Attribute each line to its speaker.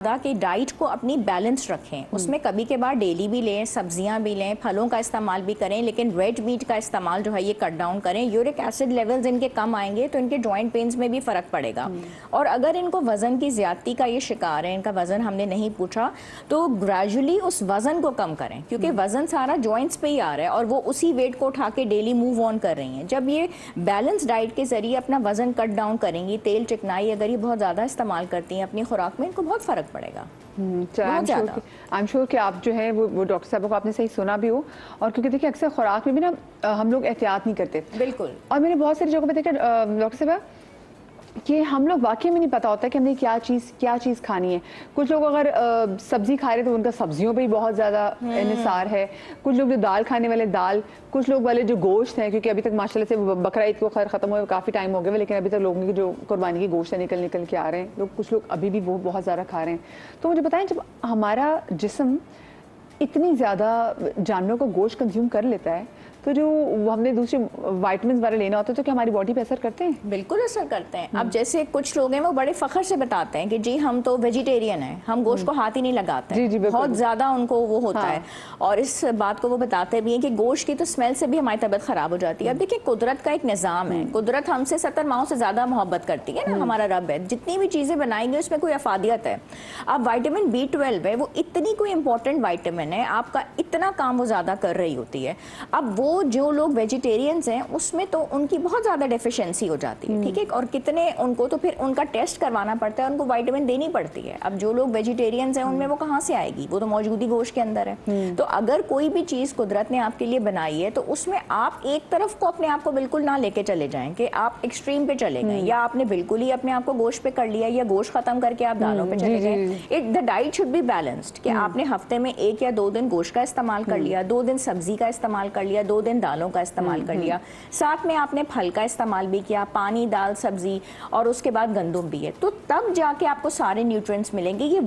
Speaker 1: कि डाइट को अपनी बैलेंस रखें, उसमें कभी के बाद डेली भी लें, सब्जियां भी लें, फलों का इस्तेमाल भी करें, लेकिन रेड मीट का इस्तेमाल जो है ये कट डाउन करें। यूरिक एसिड लेवल्स इनके कम आएंगे तो इनके जॉइंट पेन्स में भी फ़र्क पड़ेगा। और अगर इनको वज़न की ज़्यादती का ये शिकार है, इनका वज़न हमने नहीं पूछा, तो ग्रेजुअली उस वज़न को कम करें, क्योंकि वज़न सारा जॉइंट्स पे ही आ रहा है और वो उसी वेट को उठा के डेली मूव ऑन कर रही हैं। जब ये बैलेंस डाइट के ज़रिए अपना वज़न कट डाउन करेंगी, तेल चिकनाई अगर ये बहुत ज़्यादा इस्तेमाल करती हैं अपनी खुराक में, इनको बहुत फ़र्क पड़ेगा।
Speaker 2: आई एम श्योर कि आप जो है वो डॉक्टर साहब को आपने सही सुना भी हो। और क्योंकि देखिए अक्सर खुराक में भी ना हम लोग एहतियात नहीं करते।
Speaker 1: बिल्कुल।
Speaker 2: और मैंने बहुत सारी जगहों पे देखा डॉक्टर साहब कि हम लोग वाकई में नहीं पता होता कि हमने क्या चीज़ खानी है। कुछ लोग अगर सब्जी खा रहे हैं तो उनका सब्जियों पे ही बहुत ज़्यादा इंहिसार है। कुछ लोग जो दाल खाने वाले दाल, कुछ लोग वाले जो गोश्त हैं, क्योंकि अभी तक माशाल्लाह से बकरा ईद को खैर ख़त्म हुए काफ़ी टाइम हो गया, लेकिन अभी तक लोगों की जो कुर्बानी की गोश्त है निकल के आ रहे हैं लोग, कुछ लोग अभी भी वो बहुत ज़्यादा खा रहे हैं। तो मुझे बताएं, जब हमारा जिस्म इतनी ज़्यादा जानवरों का गोश्त कंज्यूम कर लेता है तो जो हमने दूसरे वाइटमिन वाले लेना होता है तो क्या हमारी बॉडी पे असर करते हैं?
Speaker 1: बिल्कुल असर करते हैं। अब जैसे कुछ लोग हैं वो बड़े फख्र से बताते हैं कि जी हम तो वेजिटेरियन हैं, हम गोश्त को हाथ ही नहीं लगाते हैं।
Speaker 2: जी, बहुत
Speaker 1: ज़्यादा उनको वो होता है और इस बात को वो बताते भी हैं कि गोश्त की तो स्मेल से भी हमारी तबीयत ख़राब हो जाती है। अब देखिए कुदरत का एक निज़ाम है, कुदरत हमसे 70 माहों से ज़्यादा मोहब्बत करती है ना, हमारा रब है। जितनी भी चीज़ें बनाएंगे उसमें कोई अफादियत है। अब वाइटामिन B12 है, वो इतनी कोई इंपॉर्टेंट वाइटामिन है, आपका इतना काम वो ज़्यादा कर रही होती है। अब वो जो लोग वेजिटेरियंस हैं उसमें तो उनकी बहुत ज़्यादा डेफिशिएंसी हो जाती है, ठीक है, और कितने उनको तो फिर उनका टेस्ट करवाना पड़ता है, उनको विटामिन देनी पड़ती है। अब जो लोग वेजिटेरियंस हैं उनमें वो कहाँ से आएगी, वो तो मौजूदी गोश्त के अंदर है। तो अगर कोई भी चीज़ कुदरत ने आपके लिए बनाई है तो उसमें आप एक तरफ को अपने आप को बिल्कुल ना लेके चले जाएं कि आप एक्सट्रीम पे चले गए, या आपने बिल्कुल ही अपने आप को गोश्त पे कर लिया, या गोश्त खत्म करके आप दालों पे चले गए। The diet should be balanced, कि आपने हफ्ते में 1 या 2 दिन गोश्त का इस्तेमाल कर लिया, 2 दिन सब्जी का इस्तेमाल कर लिया, 2 दिन दालों का इस्तेमाल कर लिया, साथ में आपने फल का इस्तेमाल भी किया, पानी दाल सब्जी, और उसके बाद गंदुम भी है, तो तब जाके आपको सारे न्यूट्रिएंट्स मिलेंगे। ये